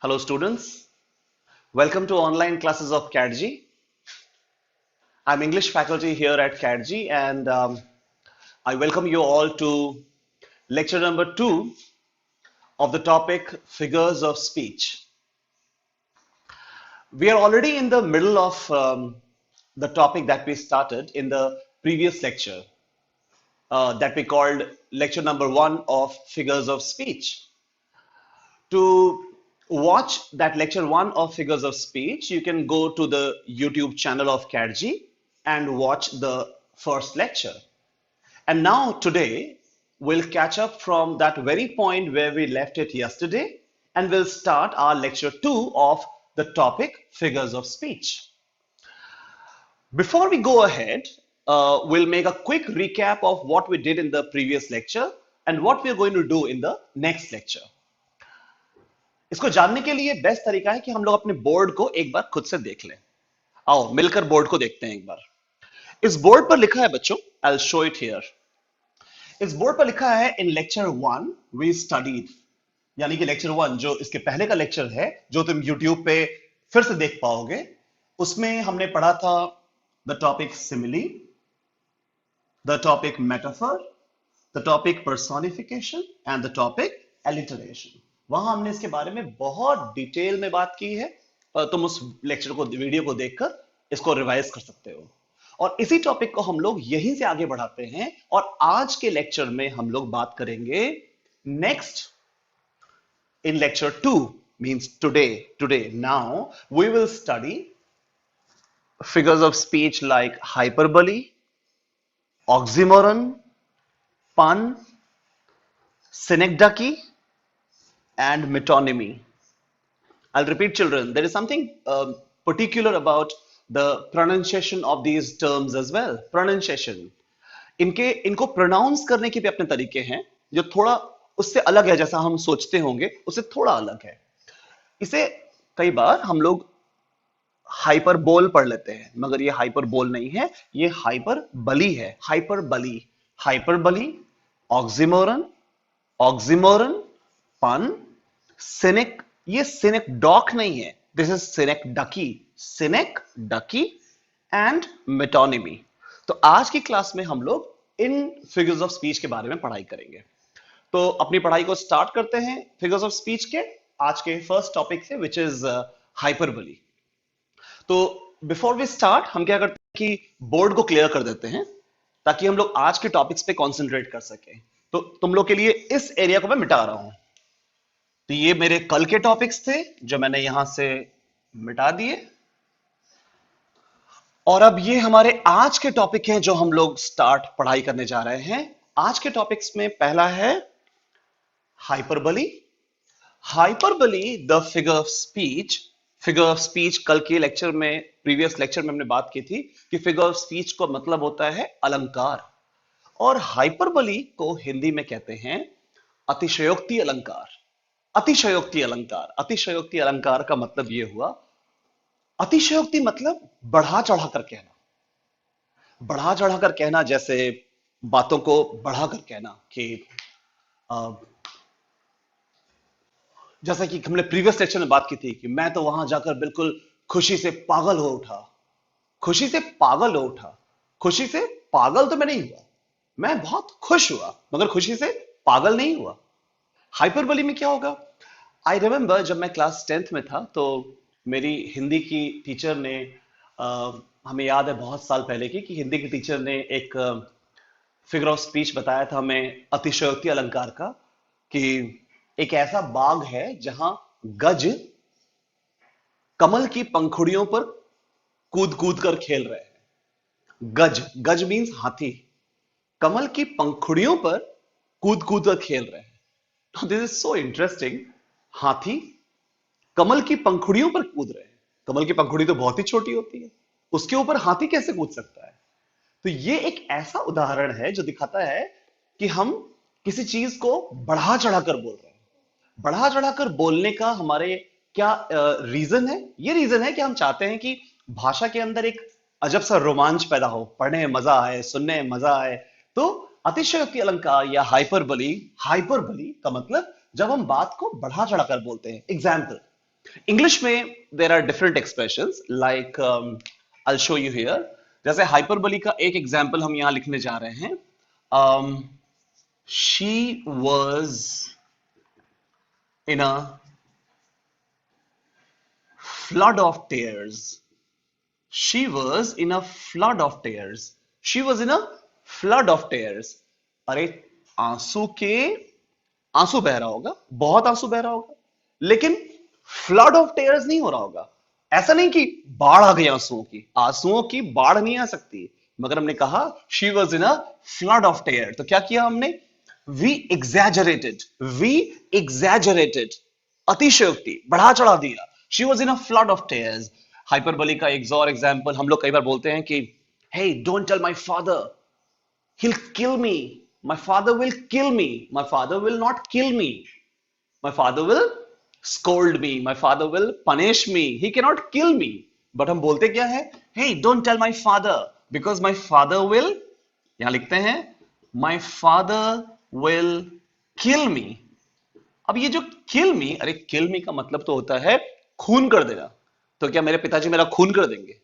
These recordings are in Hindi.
Hello students, welcome to online classes of CATG. I'm English faculty here at CATG and I welcome you all to lecture number 2 of the topic Figures of Speech. We are already in the middle of the topic that we started in the previous lecture that we called lecture number 1 of Figures of Speech. To watch that lecture 1 of Figures of Speech, you can go to the YouTube channel of CATG and watch the first lecture. And now today, we'll catch up from that very point where we left it yesterday, and we'll start our lecture 2 of the topic Figures of Speech. Before we go ahead, we'll make a quick recap of what we did in the previous lecture and what we're going to do in the next lecture. इसको जानने के लिए बेस्ट तरीका है कि हम लोग अपने बोर्ड को एक बार खुद से देख लें। आओ मिलकर बोर्ड को देखते हैं एक बार। इस बोर्ड पर लिखा है बच्चों, I'll show it here. इस बोर्ड पर लिखा है इन लेक्चर 1 we studied, यानी कि लेक्चर 1 जो इसके पहले का लेक्चर है जो तुम YouTube पे फिर से देख पाओगे, उसमें हमने पढ़ा था the topic simile, the topic metaphor, the topic personification and the topic alliteration. वहां हमने इसके बारे में बहुत डिटेल में बात की है और तुम उस लेक्चर को वीडियो को देखकर इसको रिवाइज कर सकते हो। और इसी टॉपिक को हम लोग यहीं से आगे बढ़ाते हैं और आज के लेक्चर में हम लोग बात करेंगे next in lecture 2 means today now we will study figures of speech like hyperbole, oxymoron, pun, synecdoche and metonymy. I'll repeat, children, there is something particular about the pronunciation of these terms as well. Pronunciation. इनको प्रोनाउंस करने के भी अपने तरीके हैं जो थोड़ा उससे अलग है, जैसा हम सोचते होंगे उससे थोड़ा अलग है। इसे कई बार हम लोग हाइपरबोल पढ़ लेते हैं, मगर ये हाइपरबोल नहीं है, ये हाइपरबली है। हाइपरबली, ऑक्सीमोरन, पन, सिनेक, ये सिनेक्डॉक नहीं है, दिस इज सिनेक्डकी एंड मेटोनिमी। तो आज की क्लास में हम लोग इन फिगर्स ऑफ स्पीच के बारे में पढ़ाई करेंगे। तो अपनी पढ़ाई को स्टार्ट करते हैं फिगर्स ऑफ स्पीच के आज के फर्स्ट टॉपिक से, विच इज हाइपरबोली। तो बिफोर वी स्टार्ट हम क्या करते हैं कि बोर्ड को क्लियर कर देते हैं ताकि हम लोग आज के टॉपिक्स पे कंसंट्रेट कर सकें। तो तुम लोग के लिए इस एरिया को मैं मिटा रहा हूं। तो ये मेरे कल के टॉपिक्स थे जो मैंने यहां से मिटा दिए, और अब ये हमारे आज के टॉपिक हैं जो हम लोग स्टार्ट पढ़ाई करने जा रहे हैं। आज के टॉपिक्स में पहला है hyperbole. The figure of speech. Figure of speech कल के लेक्चर में, प्रीवियस लेक्चर में हमने बात की थी कि फिगर ऑफ स्पीच को मतलब होता है अलंकार, और हाइपरबोली को हिंदी में कहते हैं अतिशयोक्ति अलंकार। अतिशयोक्ति अलंकार का मतलब यह हुआ, अतिशयोक्ति मतलब बढ़ा चढ़ाकर कहना, जैसे बातों को बढ़ाकर कहना कि जैसा कि हमने प्रीवियस लेक्चर में बात की थी कि मैं तो वहां जाकर बिल्कुल खुशी से पागल हो उठा। खुशी से पागल तो मैं नहीं हुआ, मैं बहुत खुश हुआ, मगर खुशी से पागल नहीं हुआ। हाइपरबोली में क्या होगा? आई रिमेंबर जब मैं क्लास 10th में था तो मेरी हिंदी की टीचर ने, हमें याद है बहुत साल पहले की, कि हिंदी की टीचर ने एक फिगर ऑफ स्पीच बताया था हमें अतिशयोक्ति अलंकार का, कि एक ऐसा बाग है जहां गज कमल की पंखुड़ियों पर कूद कूद कर खेल रहे हैं। गज मीन्स हाथी, कमल की पंखुड़ियों पर कूद कूद कर खेल रहे हैं। This is so interesting. हाथी कमल की पंखुड़ियों पर कूद रहे हैं। कमल की पंखुड़ी तो बहुत ही छोटी होती है, उसके ऊपर हाथी कैसे कूद सकता है? तो ये एक ऐसा उदाहरण है जो दिखाता है कि हम किसी चीज को बढ़ा चढ़ाकर बोल रहे हैं। बढ़ा चढ़ाकर बोलने का हमारे क्या रीजन है? ये रीजन है कि हम चाहते हैं कि भाषा के अंदर एक अजब सा रोमांच पैदा हो, पढ़ने में मजा आए, सुनने में मजा आए। तो अतिशयोक्ति अलंकार या हाइपरबोली का मतलब जब हम बात को बढ़ा चढ़ाकर बोलते हैं। एग्जाम्पल, इंग्लिश में there are different expressions like I show you here. जैसे हाइपरबोली का एक एग्जाम्पल हम यहां लिखने जा रहे हैं। She was in a flood of tears. She was in a flood of tears. She was in a flood of tears. अरे, आंसू के आंसू बह रहा होगा, बहुत आंसू बह रहा होगा, लेकिन फ्लड ऑफ टेयर्स नहीं हो रहा होगा। ऐसा नहीं कि बाढ़ आ गई आंसुओं की बाढ़ नहीं आ सकती, मगर हमने कहा she was in a flood of tear. तो क्या किया हमने? वी एग्जैजरेटेड, वी एग्जैजरेटेड, अतिशयोक्ति, बढ़ा चढ़ा दिया। She was in a flood of tears. Hyperbole का एक और एग्जाम्पल हम लोग कई बार बोलते हैं कि hey don't tell my father, he'll kill me, my father will kill me, my father will not kill me, my father will scold me, my father will punish me, he cannot kill me। But हम बोलते क्या है? Hey, don't tell my father because my father will, यहां लिखते हैं my father will kill me। अब ये जो kill me, अरे kill me का मतलब तो होता है खून कर देना। तो क्या मेरे पिताजी मेरा खून कर देंगे?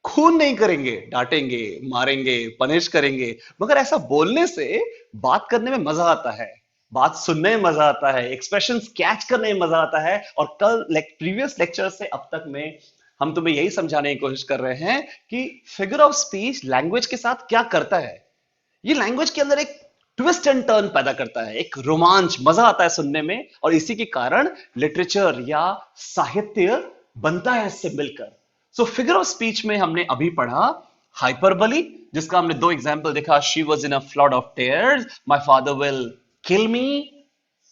खून नहीं करेंगे, डांटेंगे, मारेंगे, पनिश करेंगे। मगर ऐसा बोलने से बात करने में मजा आता है, बात सुनने में मजा आता है, एक्सप्रेशंस कैच करने में मजा आता है। और कल प्रीवियस लेक्चर से अब तक में हम तुम्हें यही समझाने की कोशिश कर रहे हैं कि फिगर ऑफ स्पीच लैंग्वेज के साथ क्या करता है। ये लैंग्वेज के अंदर एक ट्विस्ट एंड टर्न पैदा करता है, एक रोमांच, मजा आता है सुनने में, और इसी के कारण लिटरेचर या साहित्य बनता है इससे मिलकर। सो फिगर ऑफ स्पीच में हमने अभी पढ़ा हाइपरबली, जिसका हमने दो एग्जाम्पल देखा, she was in a flood of tears, my father will kill me,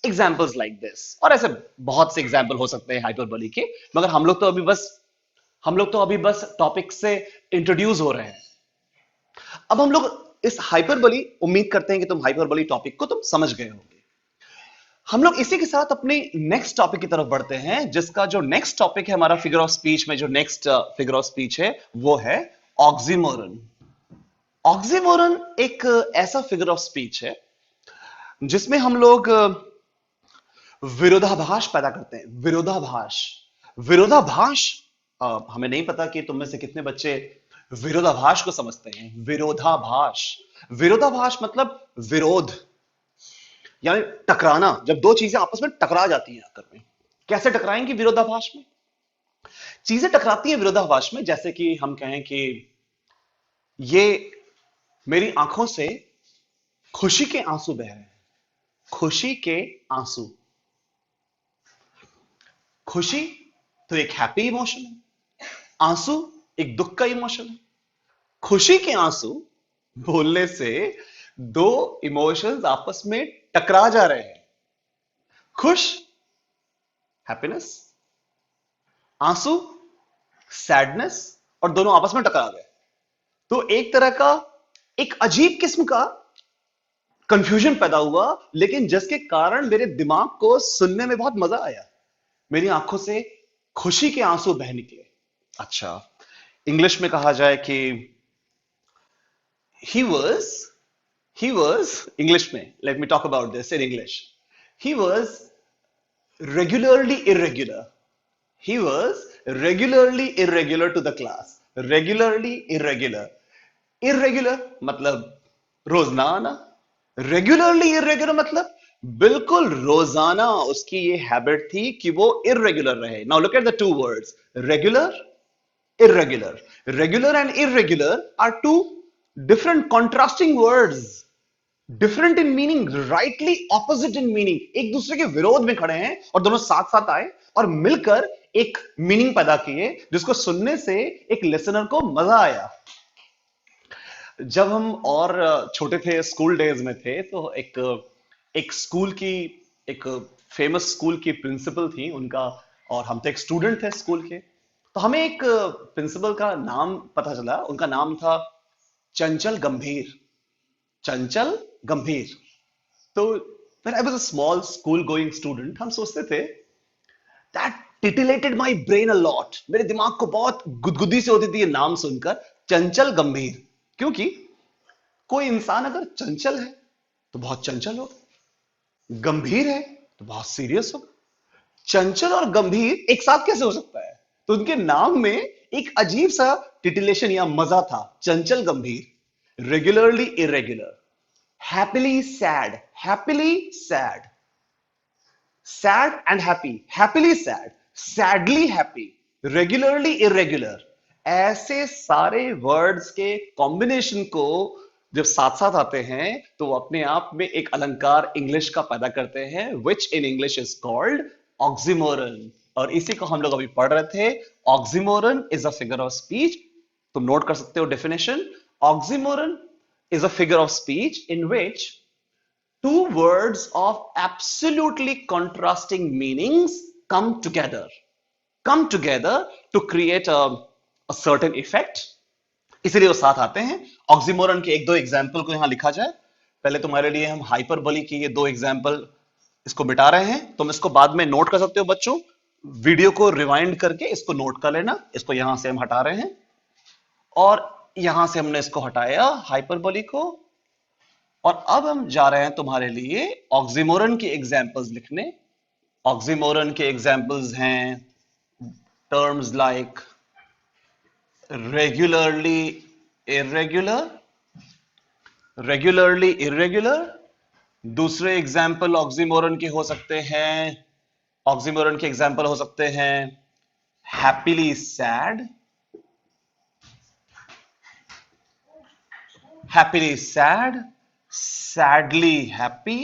examples like this. और ऐसे बहुत से एग्जाम्पल हो सकते हैं हाइपरबली के, मगर हम लोग तो अभी बस टॉपिक से इंट्रोड्यूस हो रहे हैं। अब हम लोग इस हाइपरबोली, उम्मीद करते हैं कि तुम हाइपरबोली टॉपिक को तुम समझ गए होगे। हम लोग इसी के साथ अपने नेक्स्ट टॉपिक की तरफ बढ़ते हैं, जिसका जो नेक्स्ट टॉपिक है हमारा फिगर ऑफ स्पीच में, जो नेक्स्ट फिगर ऑफ स्पीच है वो है ऑक्सीमोरन। ऑक्सीमोरन एक ऐसा फिगर ऑफ स्पीच है जिसमें हम लोग विरोधाभास पैदा करते हैं। विरोधाभास, विरोधाभास, हमें नहीं पता कि तुम में से कितने बच्चे विरोधाभास को समझते हैं। विरोधाभास, विरोधाभास मतलब विरोध, यानी टकराना। जब दो चीजें आपस में टकरा जाती हैं आकर में, कैसे टकराएंगी विरोधाभास में? चीजें टकराती हैं विरोधाभास में, जैसे कि हम कहें कि ये मेरी आंखों से खुशी के आंसू बह रहे हैं। खुशी के आंसू, खुशी तो एक हैप्पी इमोशन है, आंसू एक दुख का इमोशन है। खुशी के आंसू बोलने से दो इमोशंस आपस में टकरा जा रहे हैं। खुश, हैप्पीनेस, आंसू, सैडनेस, और दोनों आपस में टकरा गए। तो एक तरह का, एक अजीब किस्म का कंफ्यूजन पैदा हुआ, लेकिन जिसके कारण मेरे दिमाग को सुनने में बहुत मजा आया। मेरी आंखों से खुशी के आंसू बह निकले। अच्छा, इंग्लिश में कहा जाए कि he was he was English में, let me talk about this in English, he was regularly irregular, he was regularly irregular to the class, regularly irregular, irregular मतलब रोजना आना, रेगुलरली इरेगुलर मतलब बिल्कुल रोजाना उसकी ये हैबिट थी कि वो इरेगुलर रहे। Now look at the two words, regular, irregular। Regular and irregular are two different contrasting words, different in meaning, rightly opposite in meaning। एक दूसरे के विरोध में खड़े हैं और दोनों साथ साथ आए और मिलकर एक मीनिंग पैदा किए, जिसको सुनने से एक लिसनर को मजा आया। जब हम और छोटे थे, स्कूल डेज में थे, तो एक स्कूल की, एक फेमस स्कूल की प्रिंसिपल थी उनका, और हम तो एक स्टूडेंट थे स्कूल के। तो हमें एक प्रिंसिपल का नाम पता चला, उनका नाम था चंचल गंभीर। चंचल गंभीर। तो when I was a small school going student, हम सोचते थे that titillated my brain a lot। मेरे दिमाग को बहुत गुदगुदी से होती थी ये नाम सुनकर, चंचल गंभीर। क्योंकि कोई इंसान अगर चंचल है तो बहुत चंचल होगा, गंभीर है तो बहुत सीरियस होगा। चंचल और गंभीर एक साथ कैसे हो सकता है? तो उनके नाम में एक अजीब सा टिटिलेशन या मजा था। चंचल गंभीर, regularly irregular, happily sad, happily sad, sad and happy, happily sad, sadly happy, regularly irregular, ऐसे सारे वर्ड्स के कॉम्बिनेशन को जब साथ साथ आते हैं तो वो अपने आप में एक अलंकार इंग्लिश का पैदा करते हैं, which in English is called oxymoron. और इसी को हम लोग अभी पढ़ रहे थे। Oxymoron is a figure of speech. तुम नोट कर सकते हो definition. Oxymoron is a figure of speech in which two words of absolutely contrasting meanings come together to create a certain effect। इसीलिए वो साथ आते हैं। ऑक्सीमोरन के एक दो एग्जाम्पल को यहां लिखा जाए। पहले तुम्हारे लिए हम हाइपरबोली की ये दो एग्जाम्पल इसको मिटा रहे हैं। तुम इसको बाद में नोट कर सकते हो बच्चों। वीडियो को रिवाइंड करके इसको नोट कर लेना। इसको यहां से हम हटा रहे हैं और यहां से हमने इसको हटाया हाइपरबोली को। और अब हम जा रहे हैं तुम्हारे लिए ऑक्सीमोरन की एग्जाम्पल्स लिखने। ऑक्सीमोरन के एग्जाम्पल्स हैं terms like regularly irregular, regularly irregular. दूसरे एग्जाम्पल ऑक्सीमोरन के हो सकते हैं, ऑक्सीमोरन के एग्जाम्पल हो सकते हैं happily sad, happily sad, sadly happy.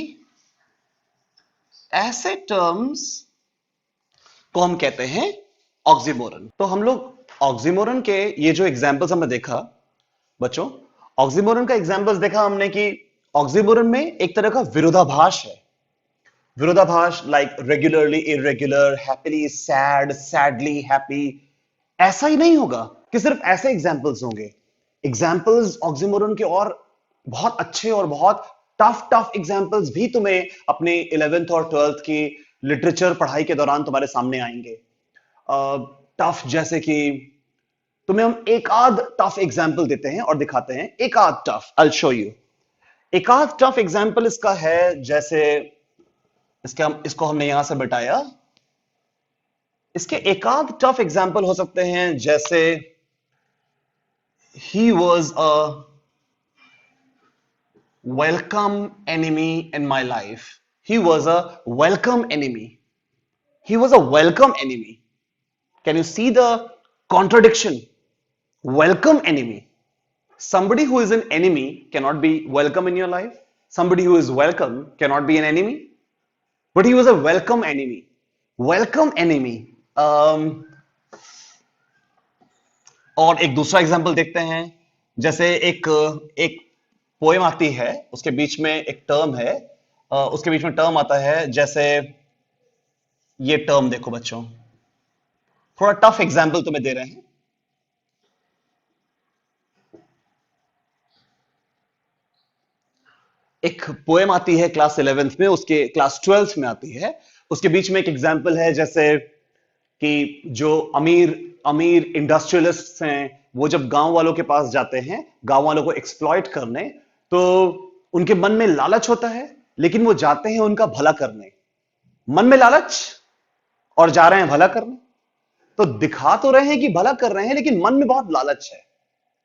ऐसे टर्म्स को हम कहते हैं ऑक्सीमोरन। तो हम लोग ऑक्सीमोरन के ये जो एग्जाम्पल्स हमने देखा बच्चों, ऑक्सीमोरन का एग्जाम्पल्स देखा हमने कि ऑक्सीमोरन में एक तरह का विरोधाभास है। विरोधाभास like regularly irregular, happily sad, sadly happy. ऐसा ही नहीं होगा कि सिर्फ ऐसे एग्जाम्पल्स होंगे। एग्जाम्पल्स ऑक्सीमोरन के और बहुत अच्छे और बहुत टफ टफ एग्जाम्पल्स भी तुम्हें अपने 11th और 12th की लिटरेचर पढ़ाई के दौरान तुम्हारे सामने आएंगे। टफ जैसे कि तुम्हें हम एक आध टफ एग्जाम्पल देते हैं और दिखाते हैं। एक आध tough, I will show you. एक आध टफ एग्जाम्पल इसका है, जैसे इसको हमने यहां से बिठाया। इसके एक आध टफ एग्जाम्पल हो सकते हैं जैसे he was a welcome enemy in my life। he was a welcome enemy, he was a welcome enemy। can you see the contradiction? Welcome enemy, somebody who is an enemy cannot be welcome in your life, somebody who is welcome cannot be an enemy, but he was a welcome enemy, welcome enemy। और एक दूसरा एग्जांपल देखते हैं। जैसे एक एक पोएम आती है, उसके बीच में एक टर्म है, उसके बीच में टर्म आता है। जैसे ये टर्म देखो बच्चों, थोड़ा टफ एग्जांपल तुम्हें दे रहे हैं। एक पोएम आती है क्लास 11th में, उसके क्लास 12th में आती है। उसके बीच में एक एग्जांपल है, जैसे कि जो अमीर अमीर इंडस्ट्रियलिस्ट हैं, वो जब गांव वालों के पास जाते हैं गांव वालों को एक्सप्लॉइट करने, तो उनके मन में लालच होता है, लेकिन वो जाते हैं उनका भला करने। मन में लालच और जा रहे हैं भला करने। तो दिखा तो रहे हैं कि भला कर रहे हैं, लेकिन मन में बहुत लालच है,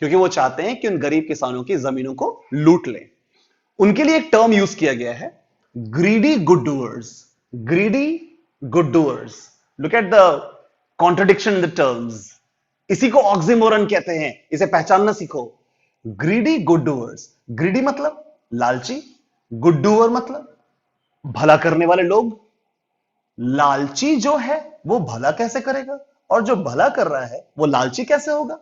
क्योंकि वो चाहते हैं कि उन गरीब किसानों की जमीनों को लूट लें। उनके लिए एक टर्म यूज किया गया है, greedy good doers. Greedy good doers, look at the contradiction in the terms. इसी को ऑक्सीमोरन कहते हैं, इसे पहचानना सीखो। ग्रीडी गुड डूअर्स, ग्रीडी मतलब लालची, गुड डूअर मतलब भला करने वाले लोग। लालची जो है वो भला कैसे करेगा, और जो भला कर रहा है वो लालची कैसे होगा?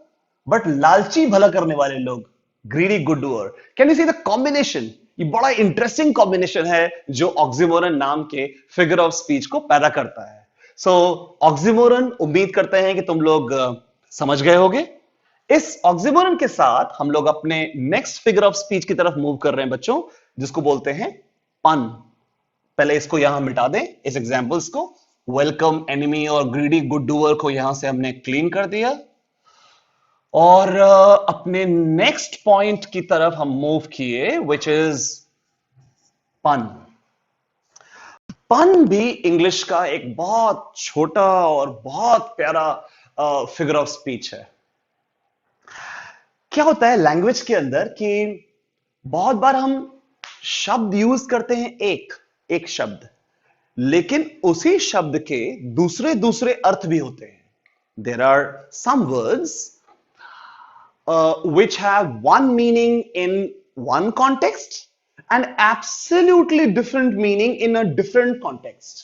बट लालची भला करने वाले लोग, greedy good doer. Can you see the combination? ये बड़ा इंटरेस्टिंग कॉम्बिनेशन है जो ऑक्सीमोरन नाम के फिगर ऑफ स्पीच को पैदा करता है। सो ऑक्सीमोरन, उम्मीद करते हैं कि तुम लोग समझ गए होगे। इस ऑक्सीमोरन के साथ हम लोग अपने नेक्स्ट फिगर ऑफ स्पीच की तरफ मूव कर रहे हैं बच्चों, जिसको बोलते हैं पन। पहले इसको यहां मिटा दें, इस एग्जांपल्स को। वेलकम एनिमी और ग्रीडी गुड डूअर को यहां से हमने क्लीन कर दिया, और अपने नेक्स्ट पॉइंट की तरफ हम मूव किए, विच इज पन। पन भी इंग्लिश का एक बहुत छोटा और बहुत प्यारा फिगर ऑफ स्पीच है। क्या होता है लैंग्वेज के अंदर कि बहुत बार हम शब्द यूज करते हैं, एक एक शब्द, लेकिन उसी शब्द के दूसरे दूसरे अर्थ भी होते हैं। There are some words which have one meaning in one context and absolutely different meaning in a different context.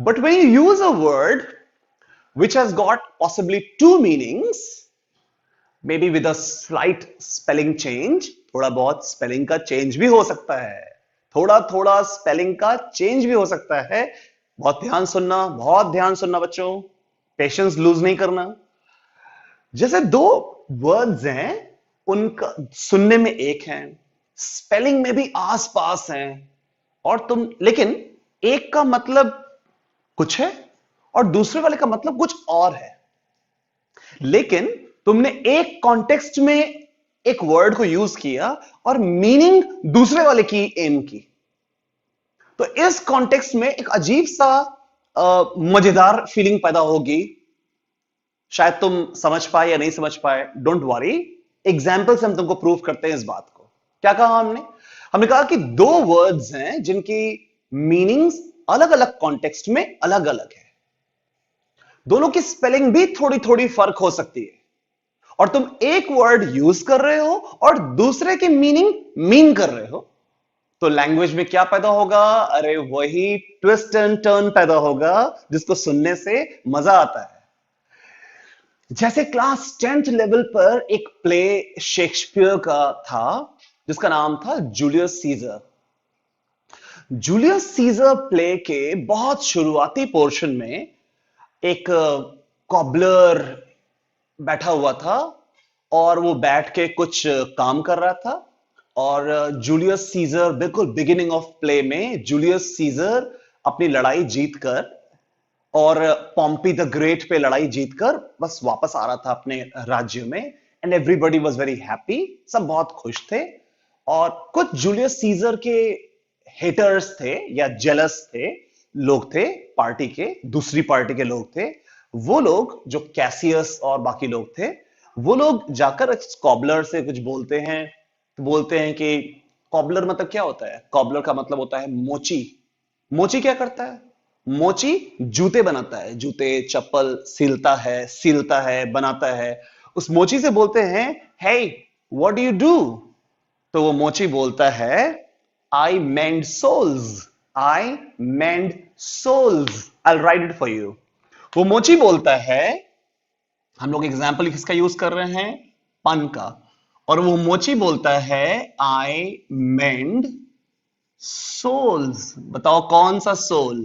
But when you use a word which has got possibly two meanings, maybe with a slight spelling change, थोड़ा बहुत स्पेलिंग का चेंज भी हो सकता है, थोड़ा थोड़ा स्पेलिंग का चेंज भी हो सकता है। बहुत ध्यान सुनना बच्चों, पेशेंस लूज नहीं करना। जैसे दो वर्ड्स हैं, उनका सुनने में एक है, स्पेलिंग में भी आसपास हैं, और तुम लेकिन एक का मतलब कुछ है और दूसरे वाले का मतलब कुछ और है, लेकिन तुमने एक कॉन्टेक्स्ट में एक वर्ड को यूज किया और मीनिंग दूसरे वाले की एम की। तो इस कॉन्टेक्स्ट में एक अजीब सा मजेदार फीलिंग पैदा होगी। शायद तुम समझ पाए या नहीं समझ पाए, डोंट वरी, एग्जाम्पल से हम तुमको प्रूव करते हैं इस बात को। क्या कहा हमने? हमने कहा कि दो वर्ड्स हैं जिनकी मीनिंग्स अलग अलग कॉन्टेक्स्ट में अलग अलग है, दोनों की स्पेलिंग भी थोड़ी थोड़ी फर्क हो सकती है, और तुम एक वर्ड यूज कर रहे हो और दूसरे की मीनिंग मीन कर रहे हो, तो लैंग्वेज में क्या पैदा होगा? अरे वही ट्विस्ट एंड टर्न पैदा होगा जिसको सुनने से मजा आता है। जैसे क्लास 10th लेवल पर एक प्ले शेक्सपियर का था जिसका नाम था Julius Caesar. Julius Caesar play के बहुत शुरुआती पोर्शन में एक कॉबलर बैठा हुआ था और वो बैठ के कुछ काम कर रहा था, और जूलियस सीजर बिल्कुल बिगिनिंग ऑफ प्ले में जूलियस सीजर अपनी लड़ाई जीतकर और पॉम्पी द ग्रेट पे लड़ाई जीतकर बस वापस आ रहा था अपने राज्य में, and everybody was very happy, सब बहुत खुश थे। और कुछ जूलियस सीजर के हेटर्स थे या जेलस थे लोग थे, पार्टी के दूसरी पार्टी के लोग थे, वो लोग जो कैसियस और बाकी लोग थे, वो लोग जाकर कॉबलर से कुछ बोलते हैं, तो बोलते हैं कि कॉबलर मतलब क्या होता है? कॉबलर का मतलब होता है मोची। मोची क्या करता है? मोची जूते बनाता है, जूते चप्पल सीलता है, बनाता है। उस मोची से बोलते हैं, hey what do you do? तो वो मोची बोलता है, I mend soles, I mend soles, I write it for you. वो मोची बोलता है, हम लोग एग्जाम्पल किसका यूज कर रहे हैं? पन का। और वो मोची बोलता है, आई मेंड सोल्स। बताओ कौन सा सोल?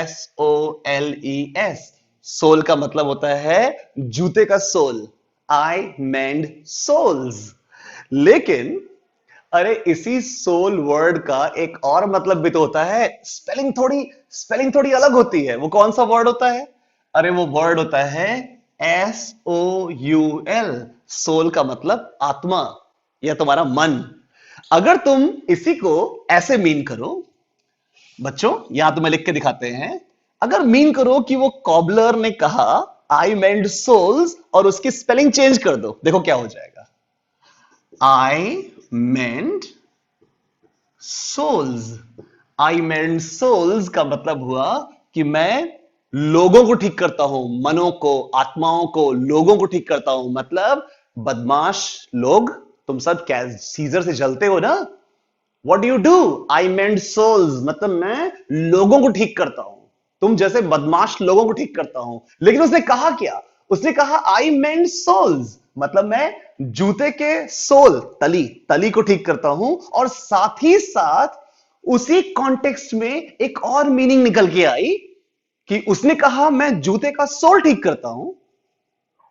SOLES। सोल का मतलब होता है जूते का सोल। आई मेंड सोल्स। लेकिन अरे इसी सोल वर्ड का एक और मतलब भी तो होता है, स्पेलिंग थोड़ी अलग होती है। वो कौन सा वर्ड होता है? अरे वो वर्ड होता है SOUL। सोल का मतलब आत्मा या तुम्हारा मन। अगर तुम इसी को ऐसे मीन करो, बच्चों यहां तुम्हें लिख के दिखाते हैं, अगर मीन करो कि वो कॉबलर ने कहा आई मेंड सोल्स और उसकी स्पेलिंग चेंज कर दो, देखो क्या हो जाएगा। आई mend soles. I mend souls का मतलब हुआ कि मैं लोगों को ठीक करता हूं, मनों को, आत्माओं को, लोगों को ठीक करता हूं। मतलब बदमाश लोग, तुम सब सीजर से जलते हो ना, what do you do? I mend souls, मतलब मैं लोगों को ठीक करता हूं, तुम जैसे बदमाश लोगों को ठीक करता हूं। लेकिन उसने कहा क्या? उसने कहा आई मेंड सोल्स, मतलब मैं जूते के सोल, तली को ठीक करता हूं। और साथ ही साथ उसी कॉन्टेक्स्ट में एक और मीनिंग निकल के आई कि उसने कहा मैं जूते का सोल ठीक करता हूं,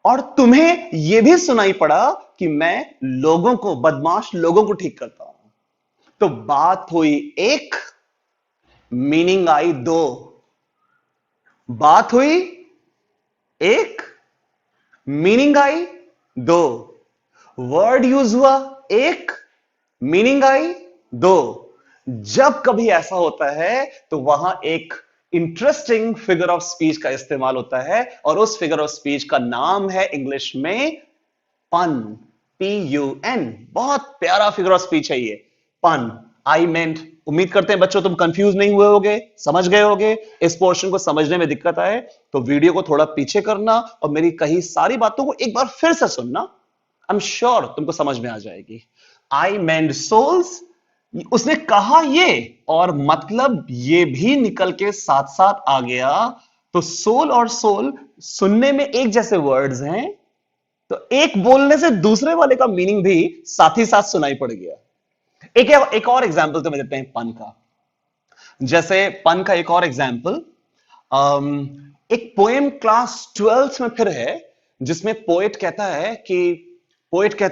और तुम्हें यह भी सुनाई पड़ा कि मैं लोगों को, बदमाश लोगों को ठीक करता हूं। तो बात हुई एक, मीनिंग आई दो। बात हुई एक, मीनिंग आई दो। वर्ड यूज हुआ एक, मीनिंग आई दो। जब कभी ऐसा होता है तो वहां एक इंटरेस्टिंग फिगर ऑफ स्पीच का इस्तेमाल होता है, और उस फिगर ऑफ स्पीच का नाम है इंग्लिश में पन। PUN। बहुत प्यारा फिगर ऑफ स्पीच है ये, पन। आई मेंट। उम्मीद करते हैं बच्चों तुम कंफ्यूज नहीं हुए होगे, समझ गए होगे। इस पोर्शन को समझने में दिक्कत आए तो वीडियो को थोड़ा पीछे करना और मेरी कही सारी बातों को एक बार फिर से सुनना। आई एम श्योर तुमको समझ में आ जाएगी। आई मेंट सोल्स, उसने कहा ये, और मतलब ये भी निकल के साथ साथ आ गया। तो सोल और सोल सुनने में एक जैसे वर्ड्स हैं, तो एक बोलने से दूसरे वाले का मीनिंग भी साथ ही साथ सुनाई पड़ गया। एक और एग्जांपल तुम्हें देते हैं पन का। जैसे पन का एक और एग्जांपल, एक पोएम क्लास 12th में फिर है, जिसमें पोएट कहता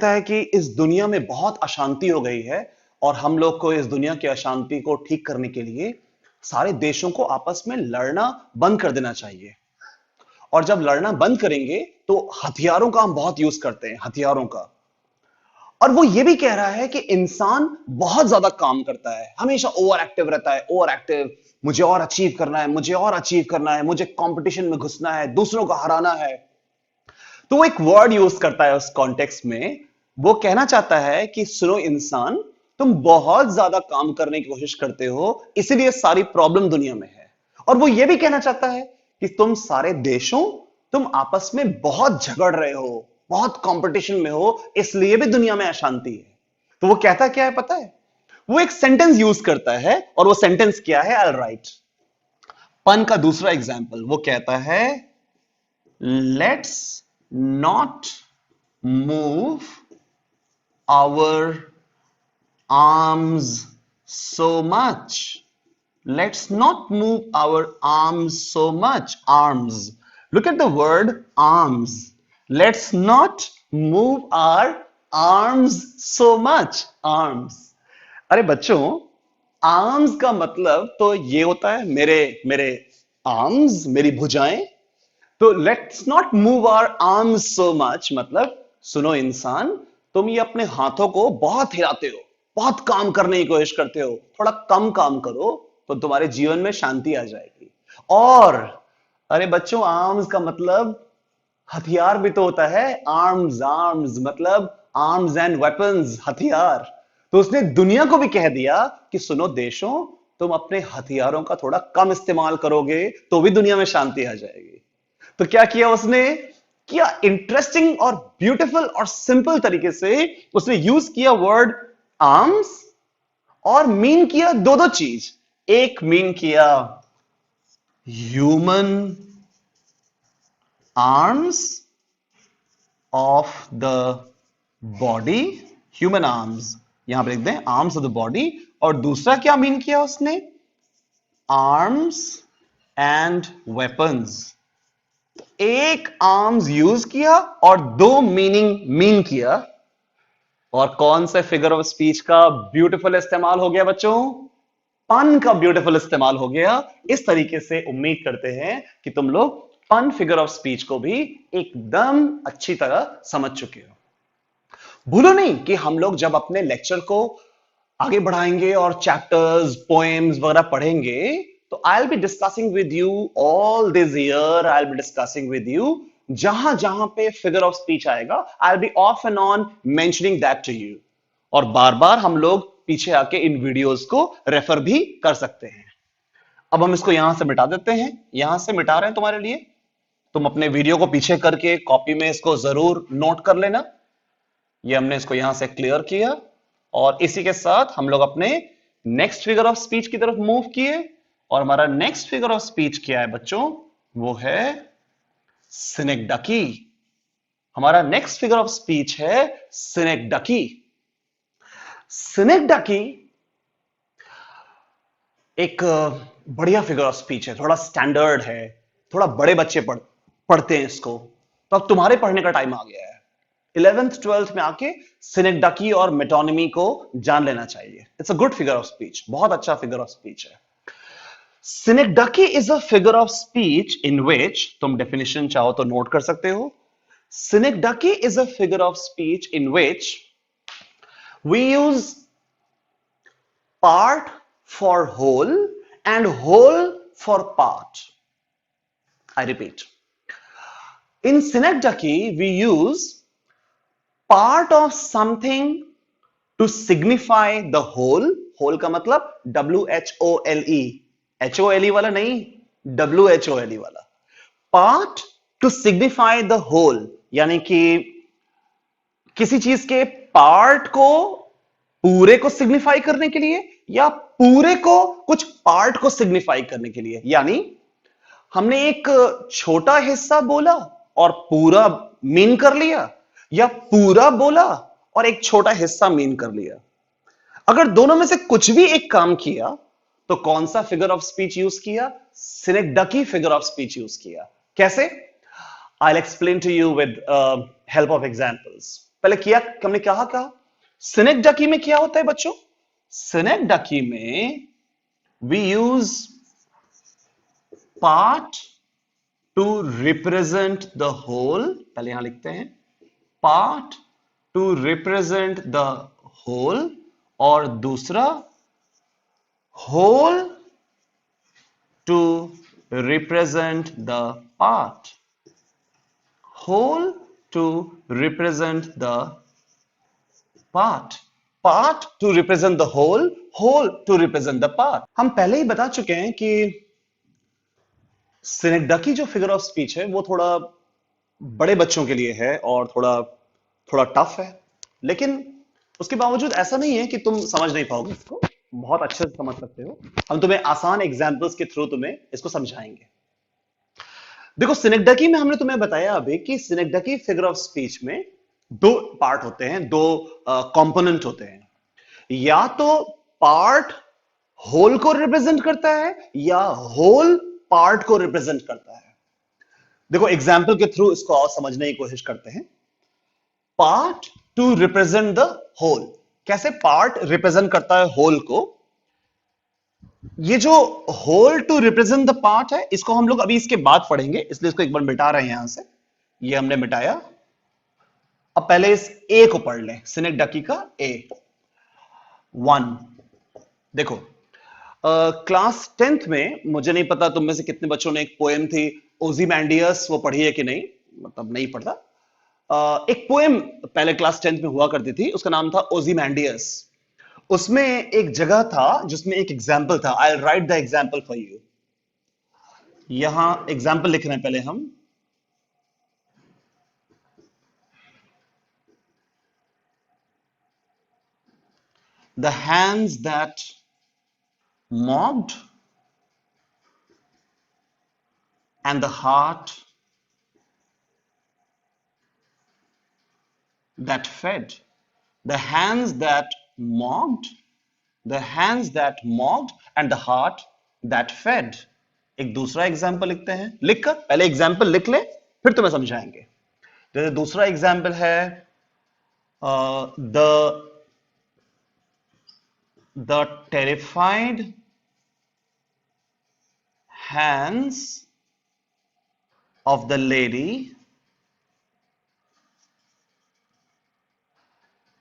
है कि इस दुनिया में बहुत अशांति हो गई है, और हम लोग को इस दुनिया की अशांति को ठीक करने के लिए सारे देशों को आपस में लड़ना बंद कर देना चाहिए। और जब लड़ना बंद करेंगे तो हथियारों का हम बहुत यूज करते हैं, हथियारों का। और वो ये भी कह रहा है कि इंसान बहुत ज्यादा काम करता है, हमेशा ओवर एक्टिव रहता है, ओवर एक्टिव। मुझे और अचीव करना है, मुझे और अचीव करना है, मुझे कंपटीशन में घुसना है, दूसरों को हराना है। तो वो एक वर्ड यूज करता है उस कॉन्टेक्स्ट में। वो कहना चाहता है कि सुनो इंसान, तुम बहुत ज्यादा काम करने की कोशिश करते हो, इसीलिए सारी प्रॉब्लम दुनिया में है। और वो ये भी कहना चाहता है कि तुम सारे देशों, तुम आपस में बहुत झगड़ रहे हो, बहुत कंपटीशन में हो, इसलिए भी दुनिया में अशांति है। तो वो कहता क्या है पता है? वो एक सेंटेंस यूज करता है, और वो सेंटेंस क्या है? I write. पन का दूसरा एग्जाम्पल, वो कहता है let's not move our arms so much. Let's not move our arms so much. Arms. Look at the word arms. Let's not move our arms so much. Arms. अरे बच्चों, आर्म्स का मतलब तो ये होता है मेरे मेरे आर्म्स, मेरी भुजाएं। तो let's not move our arms so much मतलब, सुनो इंसान, तुम ये अपने हाथों को बहुत हिलाते हो, बहुत काम करने की कोशिश करते हो, थोड़ा कम काम करो तो तुम्हारे जीवन में शांति आ जाएगी। और अरे बच्चों, आर्म्स का मतलब हथियार भी तो होता है। आर्म्स, आर्म्स मतलब आर्म्स एंड वेपन्स, हथियार। तो उसने दुनिया को भी कह दिया कि सुनो देशों, तुम अपने हथियारों का थोड़ा कम इस्तेमाल करोगे तो भी दुनिया में शांति आ जाएगी। तो क्या किया उसने? क्या इंटरेस्टिंग और ब्यूटीफुल और सिंपल तरीके से उसने यूज किया वर्ड आर्म्स, और मीन किया दो दो चीज। एक मीन किया human arms of the body, human arms, यहां पर लिख दें आर्म्स ऑफ द बॉडी। और दूसरा क्या मीन किया उसने? Arms and weapons. एक आर्म्स यूज किया और दो मीनिंग मीन किया। और कौन से फिगर ऑफ स्पीच का ब्यूटीफुल इस्तेमाल हो गया बच्चों? पन का ब्यूटीफुल इस्तेमाल हो गया। इस तरीके से उम्मीद करते हैं कि तुम लोग पन फिगर ऑफ स्पीच को भी एकदम अच्छी तरह समझ चुके हो। भूलो नहीं कि हम लोग जब अपने लेक्चर को आगे बढ़ाएंगे और चैप्टर्स, पोएम्स वगैरह पढ़ेंगे, तो I will be discussing with you all this year, I will be discussing with you जहां जहां पे फिगर ऑफ स्पीच आएगा, I will be off and on mentioning that to you. और बार बार हम लोग पीछे आके इन वीडियोस को रेफर भी कर सकते हैं। अब हम इसको यहां से मिटा देते हैं, यहां से मिटा रहे हैं तुम्हारे लिए। तुम अपने वीडियो को पीछे करके कॉपी में इसको जरूर नोट कर लेना। ये हमने इसको यहां से क्लियर किया, और इसी के साथ हम लोग अपने नेक्स्ट फिगर ऑफ स्पीच की तरफ मूव किए। और हमारा नेक्स्ट फिगर ऑफ स्पीच क्या है बच्चों? वो है सिनेक्डकी। हमारा नेक्स्ट फिगर ऑफ स्पीच है सिनेक्डकी। सिनेक्डकी एक बढ़िया फिगर ऑफ स्पीच है, थोड़ा स्टैंडर्ड है, थोड़ा बड़े बच्चे पढ़ते हैं इसको। तो अब तुम्हारे पढ़ने का टाइम आ गया है। 11th 12th में आके सिनेक्डकी और मेटोनिमी को जान लेना चाहिए। It's a good figure of speech, बहुत अच्छा फिगर ऑफ स्पीच है। Synecdoche is a figure of speech in which, तुम डेफिनेशन चाहो तो नोट कर सकते हो। Synecdoche is a figure of speech in which we use part for whole and whole for part. I repeat. In synecdoche, we use part of something to signify the whole. whole का मतलब WHOLE. HOLE वाला नहीं, WHOLE वाला. Part to signify the whole, यानी कि किसी चीज के पार्ट को पूरे को सिग्निफाई करने के लिए या पूरे को कुछ पार्ट को सिग्निफाई करने के लिए. यानी हमने एक छोटा हिस्सा बोला और पूरा मीन कर लिया, या पूरा बोला और एक छोटा हिस्सा मीन कर लिया. अगर दोनों में से कुछ भी एक काम किया तो कौन सा फिगर ऑफ स्पीच यूज किया? सिनेक्डकी फिगर ऑफ स्पीच यूज किया. कैसे? I'll explain to you with help of examples. पहले किया हमने कहा सिनेक्डकी में क्या होता है बच्चों? सिनेक्डकी में we use part to represent the whole. पहले यहां लिखते हैं part to represent the whole, और दूसरा whole to represent the part. Whole to represent the part. Part to represent the whole. Whole to represent the part. हम पहले ही बता चुके हैं कि सिनेक्डकी जो फिगर ऑफ स्पीच है वो थोड़ा बड़े बच्चों के लिए है और थोड़ा टफ है, लेकिन उसके बावजूद ऐसा नहीं है कि तुम समझ नहीं पाओगे. इसको बहुत अच्छे से समझ सकते हो. हम तुम्हें आसान एग्जांपल्स के थ्रू तुम्हें इसको समझाएंगे. देखो, सिनेक्डकी में हमने तुम्हें बताया अभी कि सिनेक्डकी फिगर ऑफ स्पीच में दो पार्ट होते हैं, दो कंपोनेंट होते हैं. या तो पार्ट होल को रिप्रेजेंट करता है या होल पार्ट को रिप्रेजेंट करता है. देखो, एग्जाम्पल के थ्रू इसको और समझने की कोशिश करते हैं. Part to represent the whole. कैसे पार्ट रिप्रेजेंट करता है होल को? ये जो whole to represent the part है, इसको हम लोग अभी इसके बाद पढ़ेंगे, इसलिए इसको एक बार मिटा रहे हैं यहां से. ये हमने मिटाया. अब पहले इस ए को पढ़ लें. सिनेक्डकी का ए 1. देखो, क्लास 10th में मुझे नहीं पता तुम में से कितने बच्चों ने एक पोएम थी ओजीमैंडियस, वो पढ़ी है कि नहीं, मतलब नहीं पढ़ता. एक पोएम पहले क्लास 10th में हुआ करती थी, उसका नाम था ओजीमैंडियस. उसमें एक जगह था जिसमें एक एग्जाम्पल था. I write the example for you. यहां एग्जाम्पल लिख रहे हैं पहले हम. The hands that mocked and the heart that fed. The hands that mocked, the hands that mocked and the heart that fed. एक दूसरा एग्जाम्पल लिखते हैं. लिखकर पहले एग्जाम्पल लिख ले, फिर तुम्हें समझाएंगे. जैसे दूसरा एग्जाम्पल है the terrified hands of the lady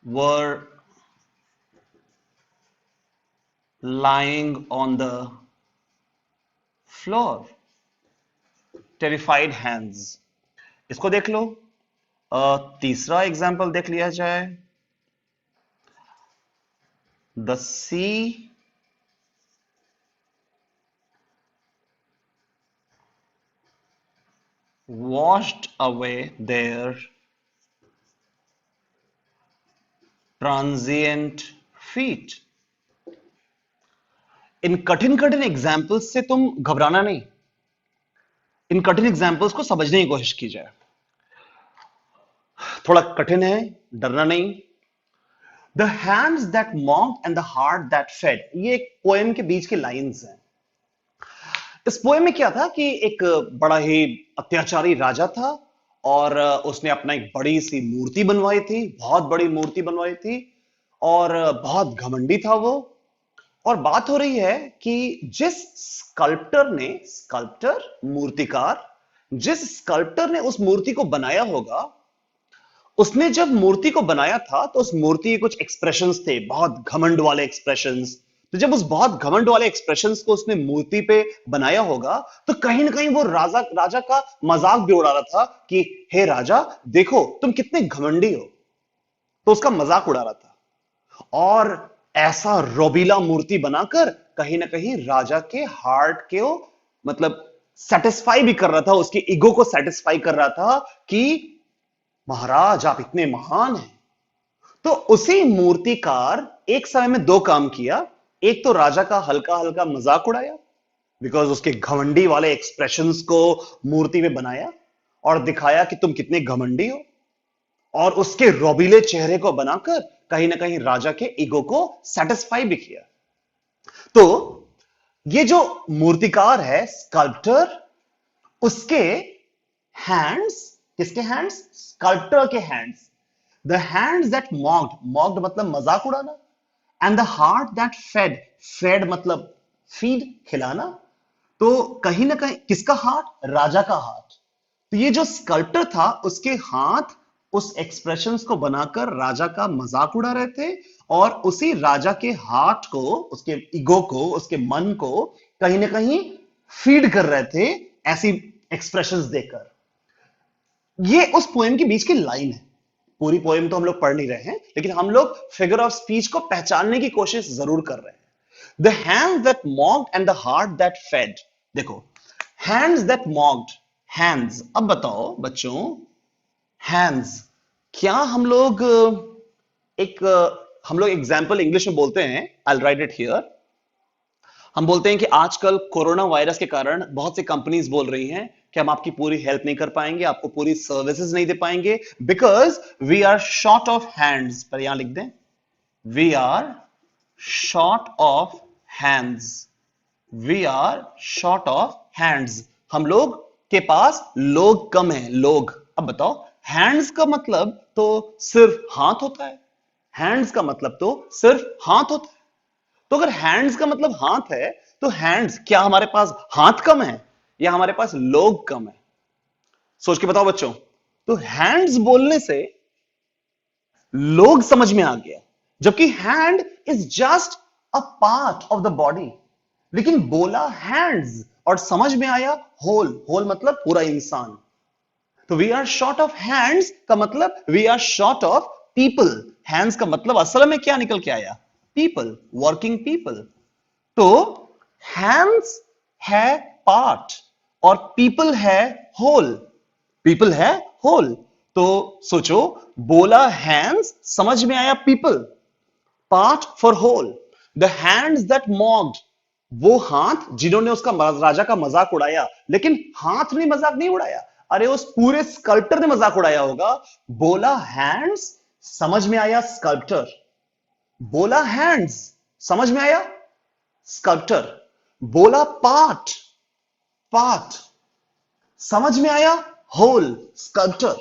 were lying on the floor. Terrified hands. इसको देख लो. तीसरा एग्जाम्पल देख लिया जाए. The sea washed away their transient feet. इन कठिन कठिन एग्जाम्पल्स से तुम घबराना नहीं. इन कठिन एग्जाम्पल्स को समझने की कोशिश की जाए. थोड़ा कठिन है, डरना नहीं. The hands that mocked and the heart that fed. ये एक पोएम के बीच की लाइंस हैं. इस पोएम में क्या था कि एक बड़ा ही अत्याचारी राजा था और उसने अपना एक बड़ी सी मूर्ति बनवाई थी, बहुत बड़ी मूर्ति बनवाई थी, और बहुत घमंडी था वो. और बात हो रही है कि जिस स्कल्प्टर ने उस मूर्ति को बनाया होगा, उसने जब मूर्ति को बनाया था तो उस मूर्ति के कुछ एक्सप्रेशंस थे, बहुत घमंड वाले एक्सप्रेशंस. तो जब उस बहुत घमंड वाले एक्सप्रेशंस को उसने मूर्ति पे बनाया होगा, तो कहीं ना कहीं वो राजा राजा का मजाक भी उड़ा रहा था कि हे राजा, देखो तुम कितने घमंडी हो। तो उसका मजाक उड़ा रहा था, और ऐसा रोबीला मूर्ति बनाकर कहीं ना कहीं राजा के हार्ट को, मतलब सेटिस्फाई भी कर रहा था, उसके ईगो को सेटिस्फाई कर रहा था कि महाराज आप इतने महान हैं। तो उसी मूर्तिकार एक समय में दो काम किया। एक तो राजा का हल्का हल्का मजाक उड़ाया, बिकॉज उसके घमंडी वाले एक्सप्रेशंस को मूर्ति में बनाया और दिखाया कि तुम कितने घमंडी हो, और उसके रोबीले चेहरे को बनाकर कहीं ना कहीं राजा के ईगो को सेटिस्फाई भी किया। तो ये जो मूर्तिकार है, स्कल्प्टर, उसके हैंड्स, किसके हैंड्स? स्कल्प्टर के hands. The hands that mocked, mocked मतलब मजाक उड़ाना, and the heart that fed, fed मतलब फीड, खिलाना। तो कहीं ना कहीं किसका हार्ट? राजा का हार्ट। तो ये जो स्कल्प्टर था, उसके हाथ उस एक्सप्रेशंस को बनाकर राजा का मजाक उड़ा रहे थे, और उसी राजा के हार्ट को, उसके ईगो को, उसके मन को कहीं ना कहीं फीड कर रहे थे ऐसी एक्सप्रेशंस देकर। ये उस पोएम के बीच की लाइन है। पूरी पोएम तो हम लोग पढ़ नहीं रहे हैं, लेकिन हम लोग फिगर ऑफ स्पीच को पहचानने की कोशिश जरूर कर रहे हैं। The hands that mocked and the heart that fed. देखो, हैंड्स दैट मॉक्ड, हैंड्स। अब बताओ बच्चों, हैंड्स, क्या हम लोग हम लोग एग्जाम्पल इंग्लिश में बोलते हैं, आई राइट इट हियर। हम बोलते हैं कि आजकल कोरोना वायरस के कारण बहुत सी कंपनीज बोल रही हैं कि हम आपकी पूरी हेल्प नहीं कर पाएंगे, आपको पूरी सर्विसेज नहीं दे पाएंगे, because we are short of hands. पर यहां लिख दें, we are short of hands, we are short of hands. हम लोग के पास लोग कम हैं, लोग। अब बताओ, हैंड्स का मतलब तो सिर्फ हाथ होता है, हैंड्स का मतलब तो सिर्फ हाथ होता है। तो अगर हैंड्स का मतलब हाथ है, तो हैंड्स, क्या हमारे पास हाथ कम है या हमारे पास लोग कम है? सोच के बताओ बच्चों। तो हैंड्स बोलने से लोग समझ में आ गया, जबकि hand is just a part of the body. लेकिन बोला हैंड्स और समझ में आया होल, होल मतलब पूरा इंसान। तो we are short of hands का मतलब we are short of people. Hands का मतलब असल में क्या निकल के आया? People, working people. तो हैंड्स है पार्ट और पीपल है होल, पीपल है होल। तो सोचो, बोला हैंड्स, समझ में आया people, part for whole. The hands that mocked, वो हाथ जिन्होंने उसका राजा का मजाक उड़ाया, लेकिन हाथ ने मजाक नहीं उड़ाया, अरे उस पूरे स्कल्प्टर ने मजाक उड़ाया होगा। बोला हैंड्स, समझ में आया स्कल्प्टर। बोला हैंड्स, समझ में आया स्कल्प्टर। बोला पार्ट, पार्ट, समझ में आया होल, स्कल्प्टर।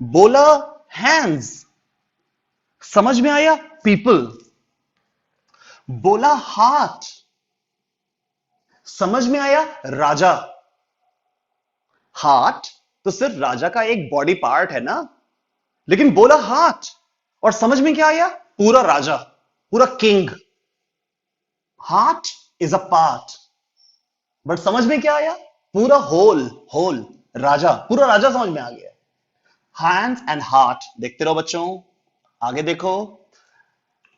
बोला हैंड्स, समझ में आया पीपल। बोला हार्ट, समझ में आया राजा। हार्ट तो सिर्फ राजा का एक बॉडी पार्ट है ना, लेकिन बोला हार्ट और समझ में क्या आया? पूरा राजा, पूरा king. Heart is a part, but समझ में क्या आया? पूरा होल, होल राजा, पूरा राजा समझ में आ गया। Hands and heart. देखते रहो बच्चों, आगे देखो।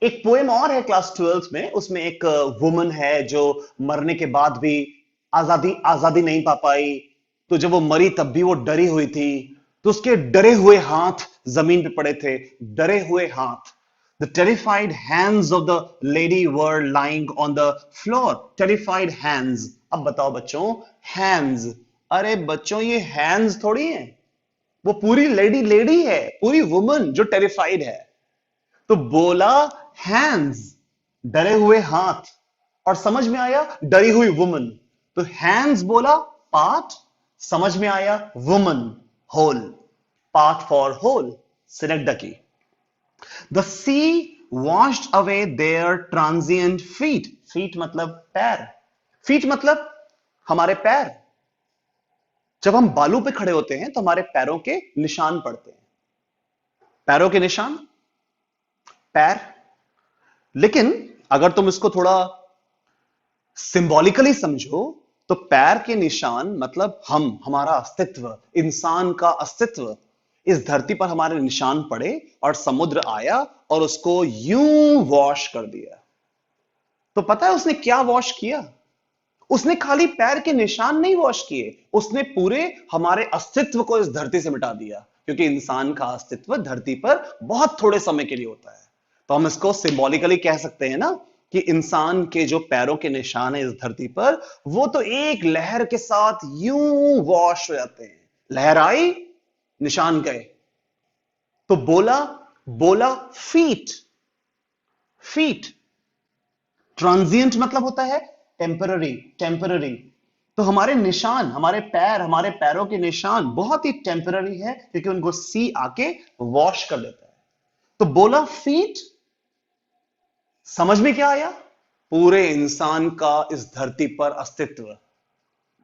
एक पोएम और है क्लास 12 में, उसमें एक वुमन है जो मरने के बाद भी आजादी आजादी नहीं पा पाई। तो जब वो मरी तब भी वो डरी हुई थी, तो उसके डरे हुए हाथ जमीन पे पड़े थे, डरे हुए हाथ। The terrified hands of the lady were lying on the floor. Terrified hands. अब बताओ बच्चों, hands, अरे बच्चों ये hands थोड़ी है, वो पूरी लेडी, लेडी है, पूरी वुमन जो टेरिफाइड है। तो बोला हैंड्स, डरे हुए हाथ, और समझ में आया डरी हुई वुमन। तो हैंड्स बोला पार्ट, समझ में आया woman, whole, part for whole, synecdoche. The sea washed away their transient feet, feet मतलब पैर, फीट मतलब हमारे पैर। जब हम बालू पे खड़े होते हैं तो हमारे पैरों के निशान पड़ते हैं, पैरों के निशान, पैर। लेकिन अगर तुम इसको थोड़ा सिंबॉलिकली समझो तो पैर के निशान मतलब हमारा अस्तित्व, इंसान का अस्तित्व। इस धरती पर हमारे निशान पड़े और समुद्र आया और उसको यूं वॉश कर दिया। तो पता है उसने क्या वॉश किया? उसने खाली पैर के निशान नहीं वॉश किए, उसने पूरे हमारे अस्तित्व को इस धरती से मिटा दिया, क्योंकि इंसान का अस्तित्व धरती पर बहुत थोड़े समय के लिए होता है। तो हम इसको सिंबॉलिकली कह सकते हैं ना कि इंसान के जो पैरों के निशान है इस धरती पर, वो तो एक लहर के साथ यूं वॉश हो जाते हैं। लहर आई, निशान गए। तो बोला, बोला फीट। फीट ट्रांजिएंट मतलब होता है टेम्पररी, टेम्पररी। तो हमारे निशान, हमारे पैर, हमारे पैरों के निशान बहुत ही टेम्पररी है, क्योंकि उनको सी आके वॉश कर देता है। तो बोला फीट, समझ में क्या आया? पूरे इंसान का इस धरती पर अस्तित्व।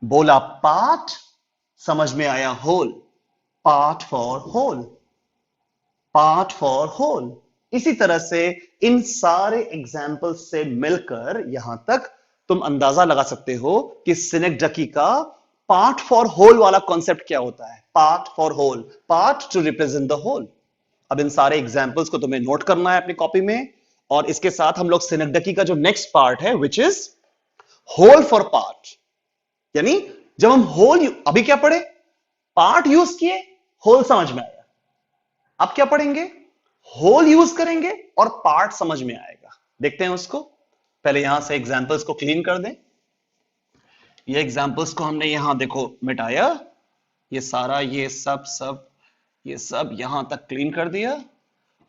बोला पार्ट, समझ में आया whole. Part for whole, part for whole. इसी तरह से इन सारे एग्जाम्पल से मिलकर यहां तक तुम अंदाजा लगा सकते हो कि सिनेक्डकी का पार्ट फॉर होल वाला कॉन्सेप्ट क्या होता है। Part for whole, part to represent the whole. अब इन सारे एग्जाम्पल्स को तुम्हें नोट करना है अपनी कॉपी में, और इसके साथ हम लोग सिनेक्डकी का जो नेक्स्ट पार्ट है which is whole for part. यानी जब हम होल, अभी क्या पढ़े? पार्ट यूज किए, होल समझ में आया। अब क्या पढ़ेंगे? होल यूज करेंगे और पार्ट समझ में आएगा। देखते हैं उसको। पहले यहां से एग्जाम्पल्स को क्लीन कर दें। ये एग्जाम्पल्स को हमने यहां देखो मिटाया, ये सारा, ये सब सब, ये सब यहां तक क्लीन कर दिया।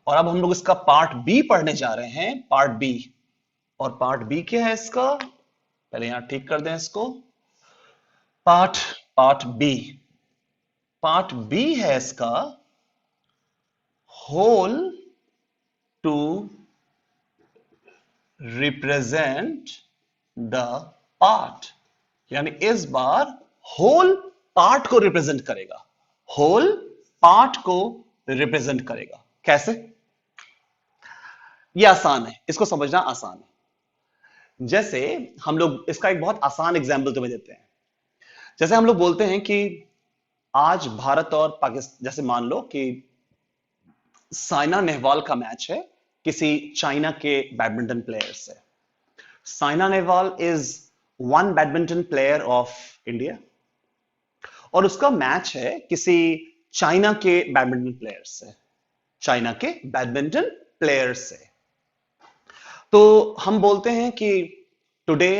और अब हम लोग इसका पार्ट बी पढ़ने जा रहे हैं, पार्ट बी। और पार्ट बी क्या है इसका? पहले यहां ठीक कर दें इसको। Part part B, part B है इसका whole to represent the part. यानी इस बार होल पार्ट को रिप्रेजेंट करेगा, होल पार्ट को रिप्रेजेंट करेगा। कैसे? यह आसान है, इसको समझना आसान है। जैसे हम लोग इसका एक बहुत आसान एग्जाम्पल तुम्हें देते हैं। जैसे हम लोग बोलते हैं कि आज भारत और पाकिस्तान, जैसे मान लो कि साइना नेहवाल का मैच है किसी चाइना के बैडमिंटन प्लेयर से। Saina Nehwal is one badminton player of India और उसका मैच है किसी चाइना के बैडमिंटन प्लेयर से, चाइना के बैडमिंटन प्लेयर से। तो हम बोलते हैं कि today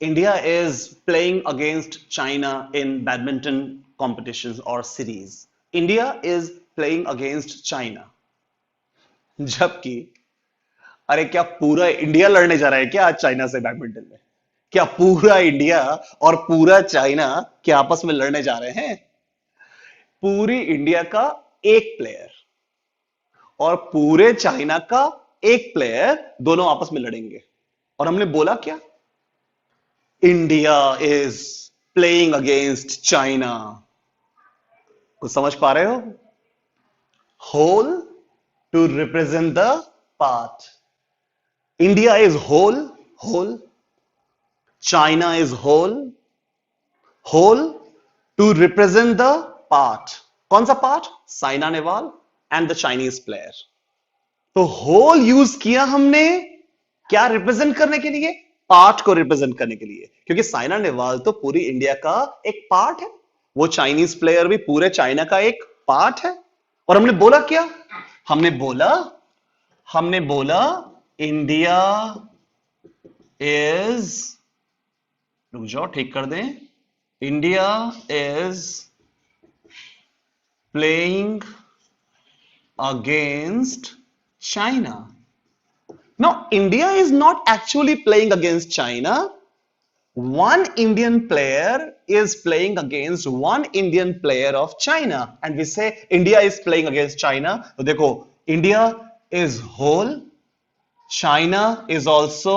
India is playing against China in badminton competitions और series. India is playing against China. जबकि अरे क्या पूरा इंडिया लड़ने जा रहा है क्या आज चाइना से बैडमिंटन में? क्या पूरा इंडिया और पूरा चाइना क्या आपस में लड़ने जा रहे हैं? पूरी इंडिया का एक प्लेयर और पूरे चाइना का एक प्लेयर, दोनों आपस में लड़ेंगे। और हमने बोला क्या? India is playing against China. कुछ समझ पा रहे हो? Whole to represent the part. India is whole, whole. China is whole, whole to represent the part. कौन सा part? Saina Nehwal and the Chinese player. तो whole यूज किया हमने क्या रिप्रेजेंट करने के लिए? पार्ट को रिप्रेजेंट करने के लिए, क्योंकि साइना नेहवाल तो पूरी इंडिया का एक पार्ट है, वो चाइनीज प्लेयर भी पूरे चाइना का एक पार्ट है। और हमने बोला क्या? हमने बोला इंडिया इज, रुक जाओ ठीक कर दें, India is playing against China. No, India is not actually playing against China. One Indian player is playing against one Indian player of China and we say India is playing against China. तो देखो, India is whole, China is also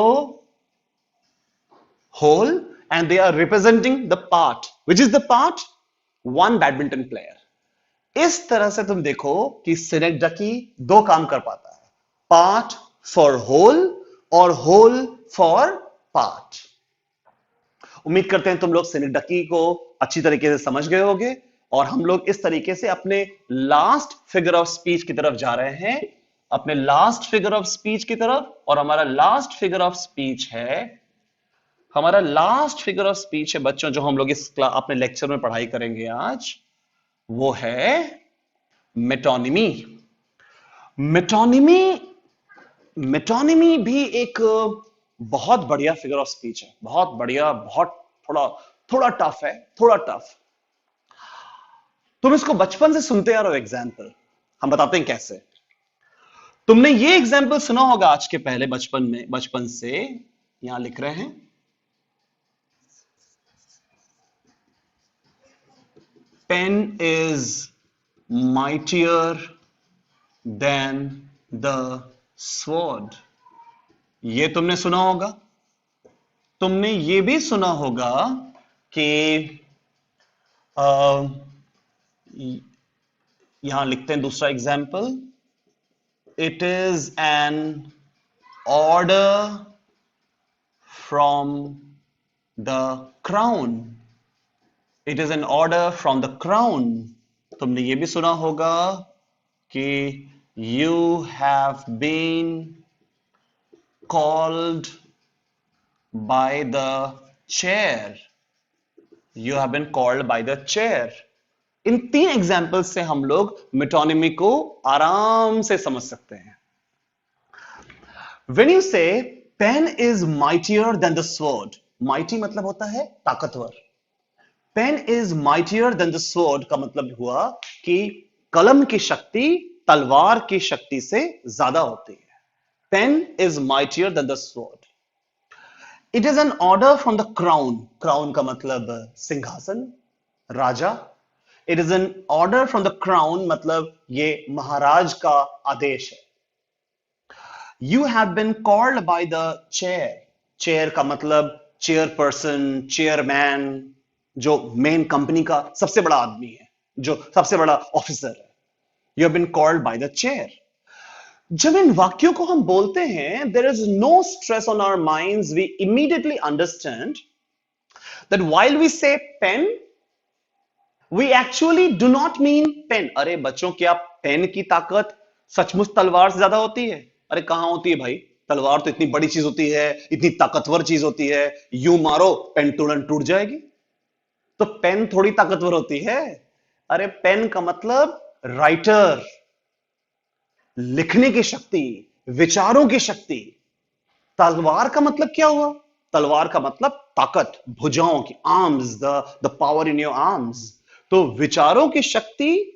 whole and they are representing the part. Which is the part? One badminton player. इस तरह से तुम देखो कि सिनेक्डकी दो काम कर पाता है, पार्ट फॉर होल और होल फॉर पार्ट। उम्मीद करते हैं तुम लोग सिनेडकी को अच्छी तरीके से समझ गए होगे और हम लोग इस तरीके से अपने लास्ट फिगर ऑफ स्पीच की तरफ जा रहे हैं, अपने लास्ट फिगर ऑफ स्पीच की तरफ। और हमारा लास्ट फिगर ऑफ स्पीच है, हमारा लास्ट फिगर ऑफ स्पीच है बच्चों, जो हम लोग इस अपने लेक्चर में पढ़ाई करेंगे आज, वो है मेटोनिमी। मेटोनिमी, मेटोनिमी भी एक बहुत बढ़िया फिगर ऑफ स्पीच है, बहुत बढ़िया, बहुत थोड़ा थोड़ा टफ है, थोड़ा टफ। तुम इसको बचपन से सुनते आ रहे हो। एग्जाम्पल हम बताते हैं कैसे। तुमने ये एग्जाम्पल सुना होगा आज के पहले, बचपन में, बचपन से। यहां लिख रहे हैं, pen is mightier than the sword. ये तुमने सुना होगा। तुमने ये भी सुना होगा कि यहां लिखते हैं दूसरा example, it is an order from the crown. It is an order from the crown. तुमने ये भी सुना होगा कि you have been called by the chair. You have been called by the chair. इन 3 एग्जाम्पल से हम लोग मेटोनिमी को आराम से समझ सकते हैं। When you say pen is mightier than the sword, mighty मतलब होता है ताकतवर। Pen is mightier than the sword का मतलब हुआ कि कलम की शक्ति तलवार की शक्ति से ज्यादा होती है। Pen is mightier than the sword. It is an order from the crown. Crown का मतलब सिंहासन, राजा। It is an order from the crown मतलब ये महाराज का आदेश है। You have been called by the chair. Chair का मतलब चेयरपर्सन, चेयरमैन, जो मेन कंपनी का सबसे बड़ा आदमी है, जो सबसे बड़ा ऑफिसर है। You have been called by the chair. जब इन वाक्यों को हम बोलते हैं, there is no stress on our minds. We immediately understand that while we say pen, we actually do not mean pen. अरे बच्चों, क्या पेन की ताकत सचमुच तलवार से ज्यादा होती है? अरे कहां होती है भाई? तलवार तो इतनी बड़ी चीज होती है, इतनी ताकतवर चीज होती है, यूं मारो पेन तुरंत टूट जाएगी। तो पेन थोड़ी ताकतवर होती है। अरे पेन का मतलब राइटर, लिखने की शक्ति, विचारों की शक्ति। तलवार का मतलब क्या हुआ? तलवार का मतलब ताकत, भुजाओं की, arms, the power in your arms. तो विचारों की शक्ति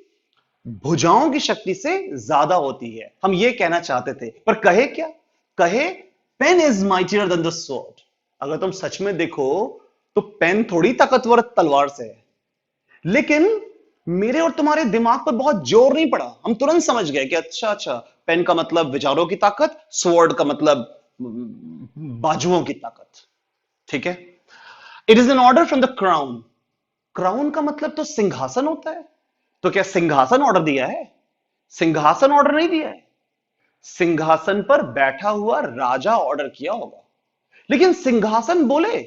भुजाओं की शक्ति से ज्यादा होती है, हम ये कहना चाहते थे। पर कहे क्या? कहे pen is mightier than the sword. अगर तुम सच में देखो तो पेन थोड़ी ताकतवर तलवार से है। लेकिन मेरे और तुम्हारे दिमाग पर बहुत जोर नहीं पड़ा, हम तुरंत समझ गए कि अच्छा अच्छा, पेन का मतलब विचारों की ताकत, स्वॉर्ड का मतलब बाजुओं की ताकत। ठीक है। It is an order from the crown. Crown का मतलब तो सिंहासन होता है। तो क्या सिंहासन ऑर्डर दिया है? सिंहासन ऑर्डर नहीं दिया है। सिंहासन पर बैठा हुआ राजा ऑर्डर किया होगा। लेकिन सिंहासन बोले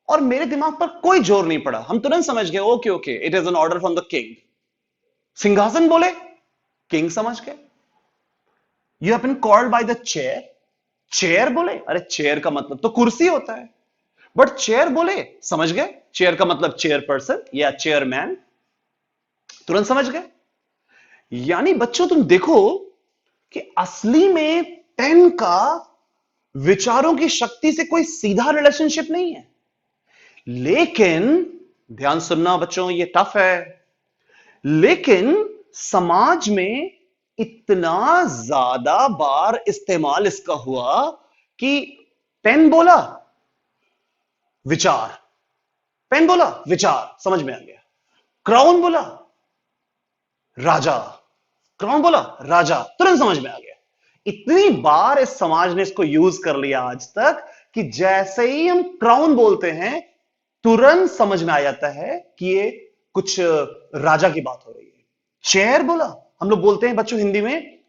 और मेरे दिमाग पर कोई जोर नहीं पड़ा, हम तुरंत समझ गए okay okay, it is an order from the king. सिंहासन बोले, किंग समझ गए। You have been called by the chair. Chair बोले, अरे चेयर का मतलब तो कुर्सी होता है। बट चेयर बोले, समझ गए, चेयर का मतलब चेयरपर्सन या चेयरमैन, तुरंत समझ गए। यानी बच्चों तुम देखो कि असली में पेन का विचारों की शक्ति से कोई सीधा रिलेशनशिप नहीं है। लेकिन ध्यान सुनना बच्चों, ये टफ है, लेकिन समाज में इतना ज्यादा बार इस्तेमाल इसका हुआ कि पेन बोला विचार, पेन बोला विचार, समझ में आ गया। क्राउन बोला राजा, क्राउन बोला राजा, तुरंत समझ में आ गया। इतनी बार इस समाज ने इसको यूज कर लिया आज तक कि जैसे ही हम क्राउन बोलते हैं तुरंत समझ में आ जाता है कि ये कुछ राजा की बात हो रही है। चेयर बोला, हम लोग बोलते हैं बच्चों हिंदी में,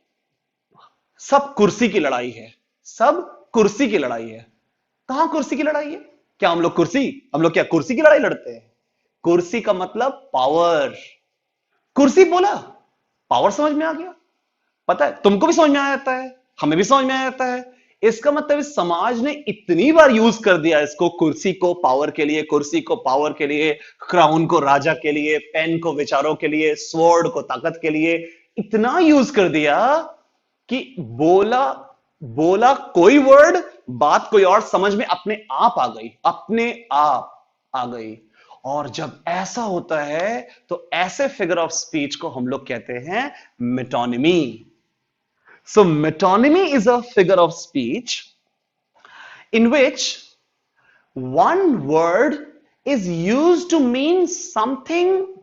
सब कुर्सी की लड़ाई है, सब कुर्सी की लड़ाई है। कहां कुर्सी की लड़ाई है? क्या हम लोग क्या कुर्सी की लड़ाई लड़ते हैं? कुर्सी का मतलब पावर। कुर्सी बोला, पावर समझ में आ गया। पता है तुमको भी समझ में आ जाता है, हमें भी समझ में आ जाता है। इसका मतलब इस समाज ने इतनी बार यूज कर दिया इसको, कुर्सी को पावर के लिए, कुर्सी को पावर के लिए, क्राउन को राजा के लिए, पेन को विचारों के लिए, स्वॉर्ड को ताकत के लिए, इतना यूज कर दिया कि बोला बोला कोई वर्ड, बात कोई और समझ में अपने आप आ गई, अपने आप आ गई। और जब ऐसा होता है तो ऐसे फिगर ऑफ स्पीच को हम लोग कहते हैं metonymy. So metonymy is a figure of speech in which one word is used to mean something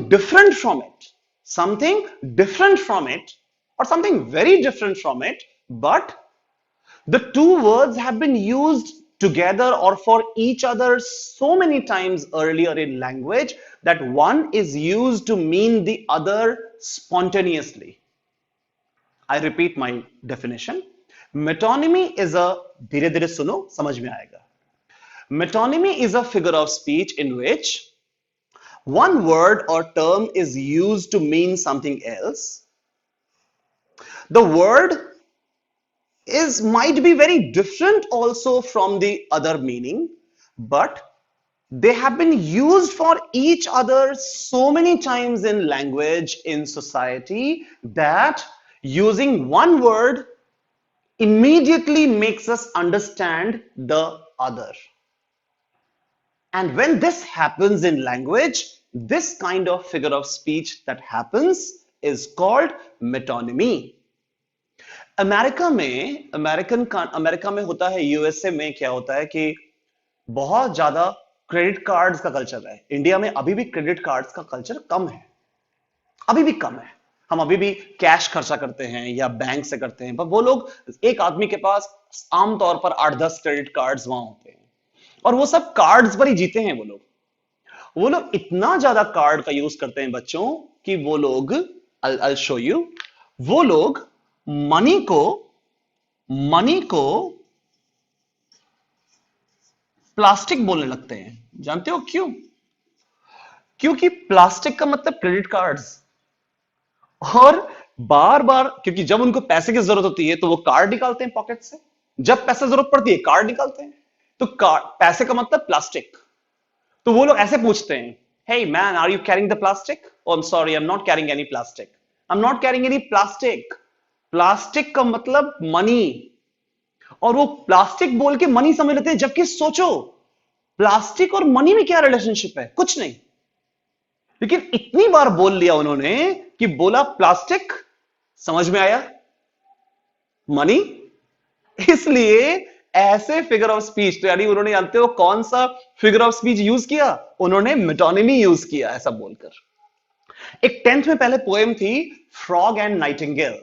different from it, something different from it, or something very different from it, but the two words have been used together or for each other so many times earlier in language that one is used to mean the other spontaneously. I repeat my definition. Metonymy is a, धीरे धीरे सुनो समझ में आएगा. Metonymy is a figure of speech in which one word or term is used to mean something else. The word might be very different also from the other meaning, but they have been used for each other so many times in language, in society, that using one word immediately makes us understand the other. And when this happens in language, this kind of figure of speech that happens is called metonymy. America में होता है, यूएसए में क्या होता है कि बहुत ज्यादा क्रेडिट कार्ड्स का कल्चर है। इंडिया में अभी भी क्रेडिट कार्ड्स का कल्चर कम है, अभी भी कम है। हम अभी भी कैश खर्चा करते हैं या बैंक से करते हैं, पर वो लोग, एक आदमी के पास आमतौर पर 8-10 क्रेडिट कार्ड्स वहां होते हैं और वो सब कार्ड्स पर ही जीते हैं। वो लोग इतना ज्यादा कार्ड का यूज करते हैं बच्चों कि वो लोग, I'll show you, वो लोग मनी को प्लास्टिक बोलने लगते हैं। जानते हो क्यों? क्योंकि प्लास्टिक का मतलब क्रेडिट कार्ड्स, और बार बार क्योंकि जब उनको पैसे की जरूरत होती है तो वो कार्ड निकालते हैं पॉकेट से, जब पैसे जरूरत पड़ती है कार्ड निकालते हैं, तो पैसे का मतलब प्लास्टिक। तो वो लोग ऐसे पूछते हैं, hey man, are you carrying the plastic? Oh, I'm sorry, I'm not carrying any plastic. I'm not carrying any plastic. Plastic का मतलब मनी, और वो प्लास्टिक बोल के मनी समझ लेते हैं, जबकि सोचो प्लास्टिक और मनी में क्या रिलेशनशिप है? कुछ नहीं। लेकिन इतनी बार बोल लिया उन्होंने कि बोला प्लास्टिक, समझ में आया मनी। इसलिए ऐसे फिगर ऑफ स्पीच, तो यानी उन्होंने, जानते हो कौन सा फिगर ऑफ स्पीच यूज किया? उन्होंने मेटोनिमी यूज किया, ऐसा बोलकर। एक 10th में पहले पोएम थी frog and Nightingale.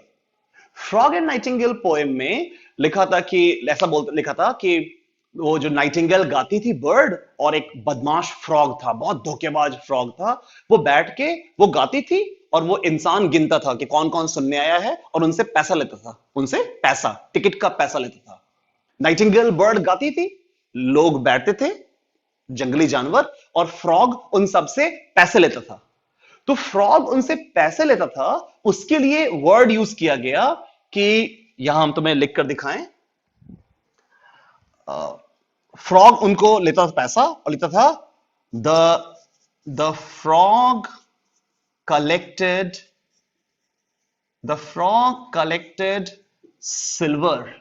Frog and Nightingale poem में लिखा था कि, ऐसा लिखा था कि वो जो नाइटिंगेल गाती थी बर्ड, और एक बदमाश फ्रॉग था, बहुत धोखेबाज फ्रॉग था, वो बैठ के वो गाती थी और वो इंसान गिनता था कि कौन कौन सुनने आया है और उनसे पैसा लेता था, उनसे पैसा, टिकट का पैसा लेता था। नाइटिंगेल बर्ड गाती थी, लोग बैठते थे, जंगली जानवर, और फ्रॉग उन सबसे पैसे लेता था। तो फ्रॉग उनसे पैसे लेता था, उसके लिए वर्ड यूज किया गया कि, यहां हम तुम्हें लिख कर दिखाएं, फ्रॉग उनको लेता था पैसा और लिखता था, the frog collected silver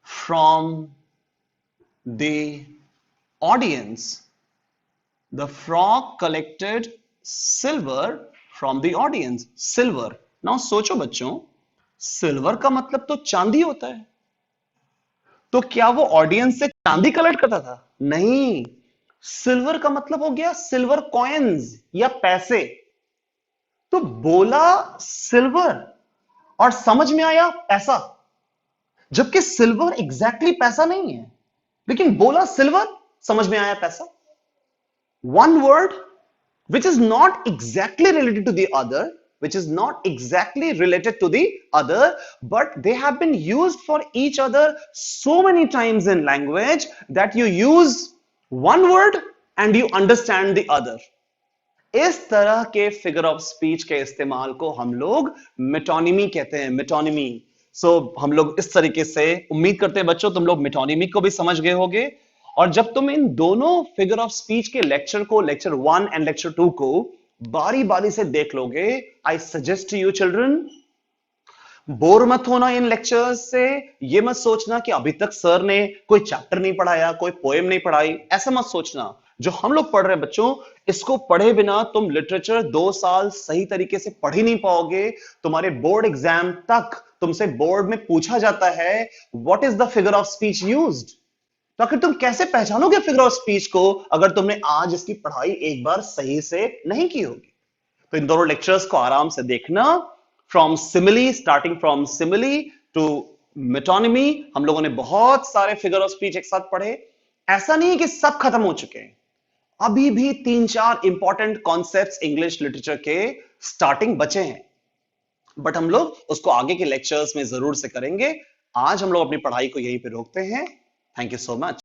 from the audience. The frog collected silver from the audience. Silver, now सोचो बच्चों, सिल्वर का मतलब तो चांदी होता है, तो क्या वो ऑडियंस से चांदी कलेक्ट करता था? नहीं, सिल्वर का मतलब हो गया सिल्वर कॉइन्स या पैसे। तो बोला सिल्वर और समझ में आया पैसा, जबकि सिल्वर एग्जैक्टली पैसा नहीं है, लेकिन बोला सिल्वर, समझ में आया पैसा। One word which is not exactly related to the other, which is not exactly related to the other, but they have been used for each other so many times in language that you use one word and you understand the other. इस तरह के फिगर ऑफ स्पीच के इस्तेमाल को हम लोग मेटोनिमी कहते हैं, मेटोनिमी. हम लोग इस तरीके से उम्मीद करते हैं बच्चों तुम लोग मेटोनिमी को भी समझ गए होगे. और जब तुम इन दोनों फिगर ऑफ स्पीच के लेक्चर को, लेक्चर 1 एंड लेक्चर 2 को बारी बारी से देख लोगे, I suggest to you children, bore मत होना इन लेक्चर्स से. ये मत सोचना कि अभी तक सर ने कोई चैप्टर नहीं पढ़ाया, कोई पोएम नहीं पढ़ाई, ऐसा मत सोचना. जो हम लोग पढ़ रहे हैं बच्चों, इसको पढ़े बिना तुम लिटरेचर 2 साल सही तरीके से पढ़ ही नहीं पाओगे. तुम्हारे बोर्ड एग्जाम तक तुमसे बोर्ड में पूछा जाता है what is the figure of speech used. तो आखिर तुम कैसे पहचानोगे फिगर ऑफ स्पीच को अगर तुमने आज इसकी पढ़ाई एक बार सही से नहीं की होगी. तो इन दोनों लेक्चर्स को आराम से देखना. From simile, starting from simile to metonymy, हम लोगों ने बहुत सारे फिगर ऑफ स्पीच एक साथ पढ़े. ऐसा नहीं है कि सब खत्म हो चुके हैं, अभी भी 3-4 इंपॉर्टेंट कॉन्सेप्ट्स इंग्लिश लिटरेचर के स्टार्टिंग बचे हैं, बट हम लोग उसको आगे के लेक्चर्स में जरूर से करेंगे. आज हम लोग अपनी पढ़ाई को यहीं पे रोकते हैं. Thank you so much.